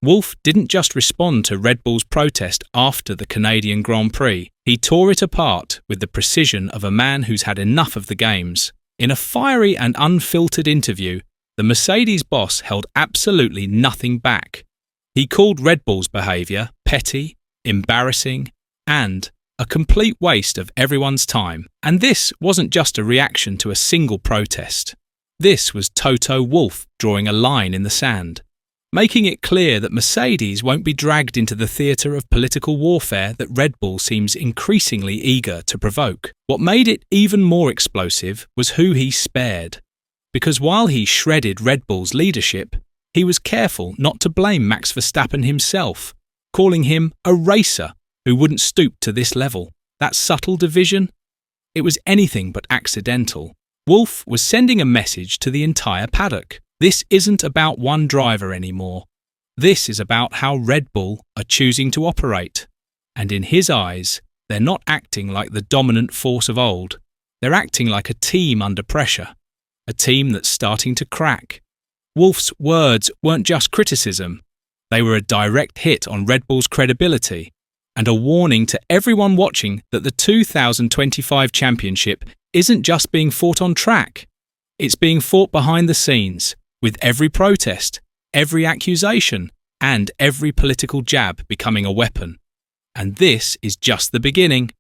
Wolff didn't just respond to Red Bull's protest after the Canadian Grand Prix. He tore it apart with the precision of a man who's had enough of the games. In a fiery and unfiltered interview, the Mercedes boss held absolutely nothing back. He called Red Bull's behaviour petty, embarrassing, and a complete waste of everyone's time. And this wasn't just a reaction to a single protest. This was Toto Wolff drawing a line in the sand, making it clear that Mercedes won't be dragged into the theatre of political warfare that Red Bull seems increasingly eager to provoke. What made it even more explosive was who he spared. Because while he shredded Red Bull's leadership, he was careful not to blame Max Verstappen himself, calling him a racer who wouldn't stoop to this level. That subtle division? It was anything but accidental. Wolff was sending a message to the entire paddock. This isn't about one driver anymore. This is about how Red Bull are choosing to operate. And in his eyes, they're not acting like the dominant force of old. They're acting like a team under pressure, a team that's starting to crack. Wolff's words weren't just criticism. They were a direct hit on Red Bull's credibility and a warning to everyone watching that the 2025 championship isn't just being fought on track. It's being fought behind the scenes, with every protest, every accusation, and every political jab becoming a weapon. And this is just the beginning.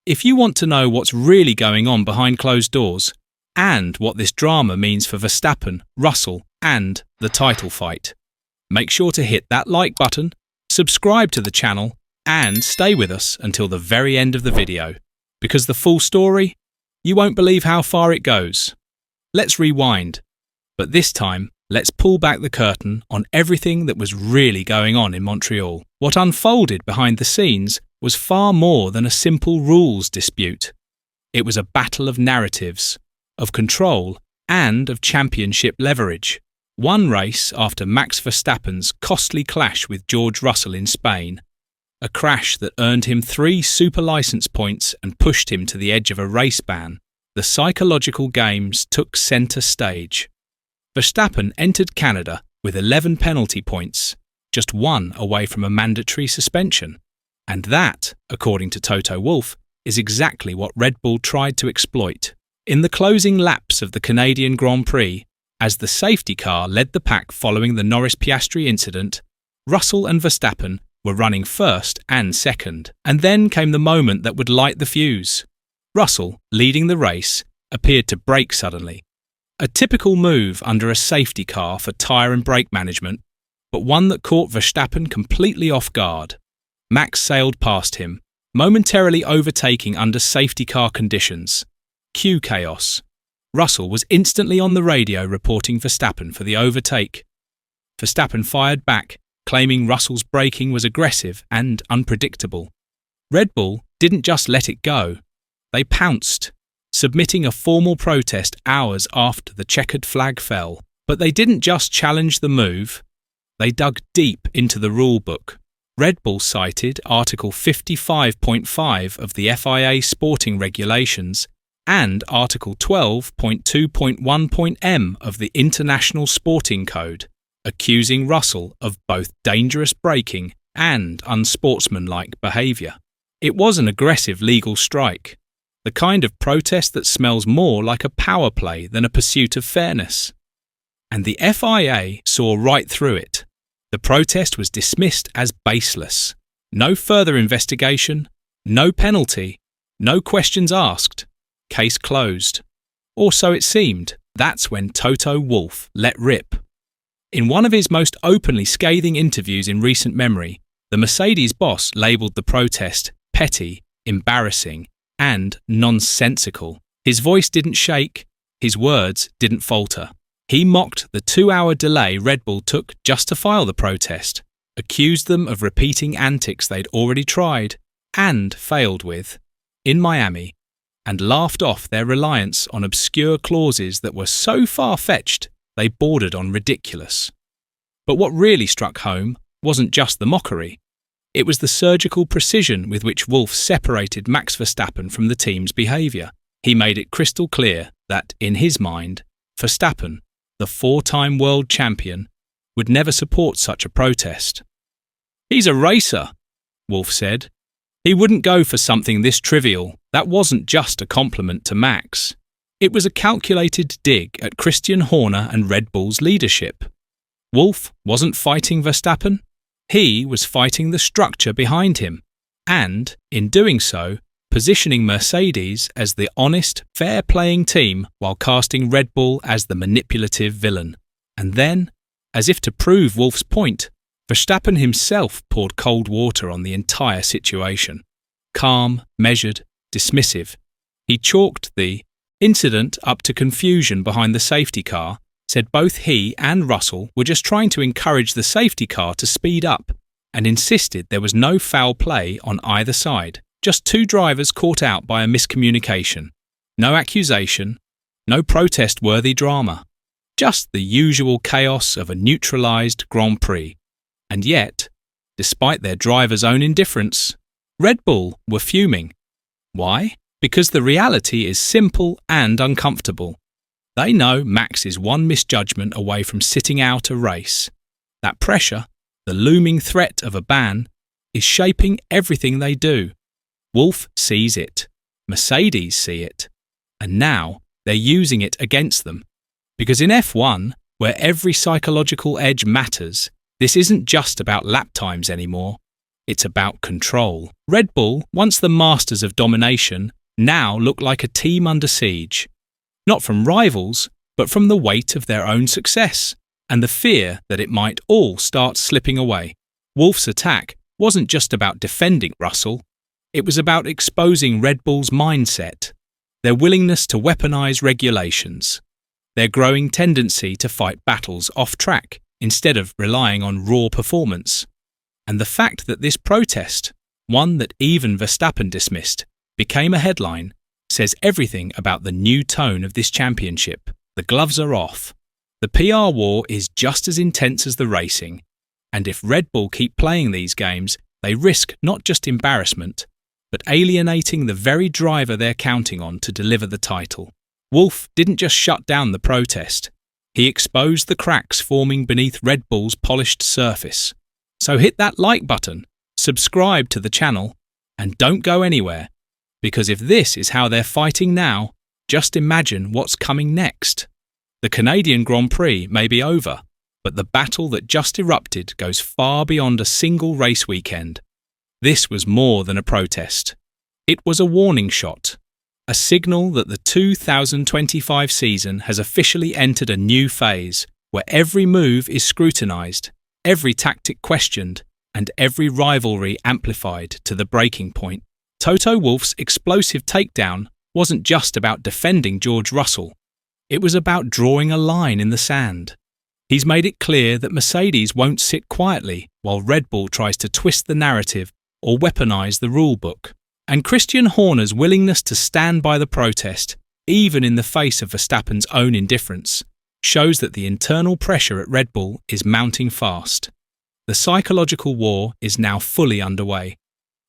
If you want to know what's really going on behind closed doors, and what this drama means for Verstappen, Russell, and the title fight, make sure to hit that like button, subscribe to the channel, and stay with us until the very end of the video. Because the full story, you won't believe how far it goes. Let's rewind. But this time, let's pull back the curtain on everything that was really going on in Montreal. What unfolded behind the scenes was far more than a simple rules dispute. It was a battle of narratives, of control, and of championship leverage. One race after Max Verstappen's costly clash with George Russell in Spain, a crash that earned him 3 super license points and pushed him to the edge of a race ban, the psychological games took centre stage. Verstappen entered Canada with 11 penalty points, just 1 away from a mandatory suspension. And that, according to Toto Wolff, is exactly what Red Bull tried to exploit. In the closing laps of the Canadian Grand Prix, as the safety car led the pack following the Norris-Piastri incident, Russell and Verstappen were running first and second. And then came the moment that would light the fuse. Russell, leading the race, appeared to brake suddenly. A typical move under a safety car for tyre and brake management, but one that caught Verstappen completely off guard. Max sailed past him, momentarily overtaking under safety car conditions. Cue chaos. Russell was instantly on the radio reporting Verstappen for the overtake. Verstappen fired back, claiming Russell's braking was aggressive and unpredictable. Red Bull didn't just let it go. They pounced, submitting a formal protest hours after the checkered flag fell. But they didn't just challenge the move, they dug deep into the rulebook. Red Bull cited Article 55.5 of the FIA sporting regulations and Article 12.2.1.m of the International Sporting Code, accusing Russell of both dangerous braking and unsportsmanlike behaviour. It was an aggressive legal strike, the kind of protest that smells more like a power play than a pursuit of fairness. And the FIA saw right through it. The protest was dismissed as baseless. No further investigation, no penalty, no questions asked. Case closed. Or so it seemed. That's when Toto Wolff let rip. In one of his most openly scathing interviews in recent memory, the Mercedes boss labelled the protest petty, embarrassing, and nonsensical. His voice didn't shake, his words didn't falter. He mocked the 2-hour delay Red Bull took just to file the protest, accused them of repeating antics they'd already tried and failed with in Miami, and laughed off their reliance on obscure clauses that were so far-fetched they bordered on ridiculous. But what really struck home wasn't just the mockery. It was the surgical precision with which Wolff separated Max Verstappen from the team's behaviour. He made it crystal clear that, in his mind, Verstappen, the 4-time world champion, would never support such a protest. "He's a racer," Wolff said. He wouldn't go for something this trivial. That wasn't just a compliment to Max. It was a calculated dig at Christian Horner and Red Bull's leadership. Wolff wasn't fighting Verstappen. He was fighting the structure behind him, and, in doing so, positioning Mercedes as the honest, fair-playing team while casting Red Bull as the manipulative villain. And then, as if to prove Wolff's point, Verstappen himself poured cold water on the entire situation. Calm, measured, dismissive. He chalked the incident up to confusion behind the safety car, said both he and Russell were just trying to encourage the safety car to speed up, and insisted there was no foul play on either side, just two drivers caught out by a miscommunication. No accusation, no protest-worthy drama, just the usual chaos of a neutralised Grand Prix. And yet, despite their drivers' own indifference, Red Bull were fuming. Why? Because the reality is simple and uncomfortable. They know Max is one misjudgment away from sitting out a race. That pressure, the looming threat of a ban, is shaping everything they do. Wolff sees it. Mercedes see it. And now they're using it against them. Because in F1, where every psychological edge matters, this isn't just about lap times anymore. It's about control. Red Bull, once the masters of domination, now look like a team under siege. Not from rivals, but from the weight of their own success and the fear that it might all start slipping away. Wolff's attack wasn't just about defending Russell. It was about exposing Red Bull's mindset, their willingness to weaponize regulations, their growing tendency to fight battles off track instead of relying on raw performance. And the fact that this protest, one that even Verstappen dismissed, became a headline, says everything about the new tone of this championship. The gloves are off. The PR war is just as intense as the racing. And if Red Bull keep playing these games, they risk not just embarrassment, but alienating the very driver they're counting on to deliver the title. Wolff didn't just shut down the protest. He exposed the cracks forming beneath Red Bull's polished surface. So hit that like button, subscribe to the channel, and don't go anywhere. Because if this is how they're fighting now, just imagine what's coming next. The Canadian Grand Prix may be over, but the battle that just erupted goes far beyond a single race weekend. This was more than a protest. It was a warning shot, a signal that the 2025 season has officially entered a new phase where every move is scrutinised, every tactic questioned, and every rivalry amplified to the breaking point. Toto Wolff's explosive takedown wasn't just about defending George Russell. It was about drawing a line in the sand. He's made it clear that Mercedes won't sit quietly while Red Bull tries to twist the narrative or weaponize the rulebook. And Christian Horner's willingness to stand by the protest, even in the face of Verstappen's own indifference, shows that the internal pressure at Red Bull is mounting fast. The psychological war is now fully underway.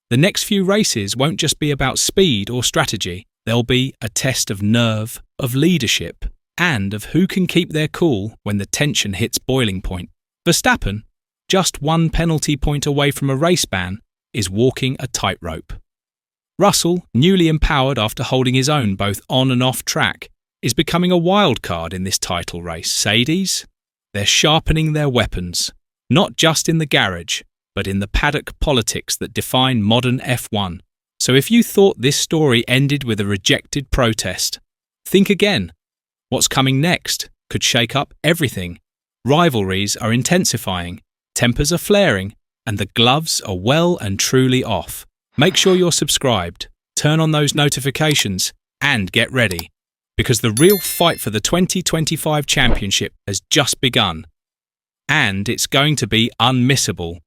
The next few races won't just be about speed or strategy. They'll be a test of nerve, of leadership, and of who can keep their cool when the tension hits boiling point. Verstappen, just one penalty point away from a race ban, is walking a tightrope. Russell, newly empowered after holding his own both on and off track, is becoming a wild card in this title race. Mercedes, they're sharpening their weapons, not just in the garage, but in the paddock politics that define modern F1. So if you thought this story ended with a rejected protest, think again. What's coming next could shake up everything. Rivalries are intensifying, tempers are flaring, and the gloves are well and truly off. Make sure you're subscribed, turn on those notifications, and get ready, because the real fight for the 2025 championship has just begun. And it's going to be unmissable.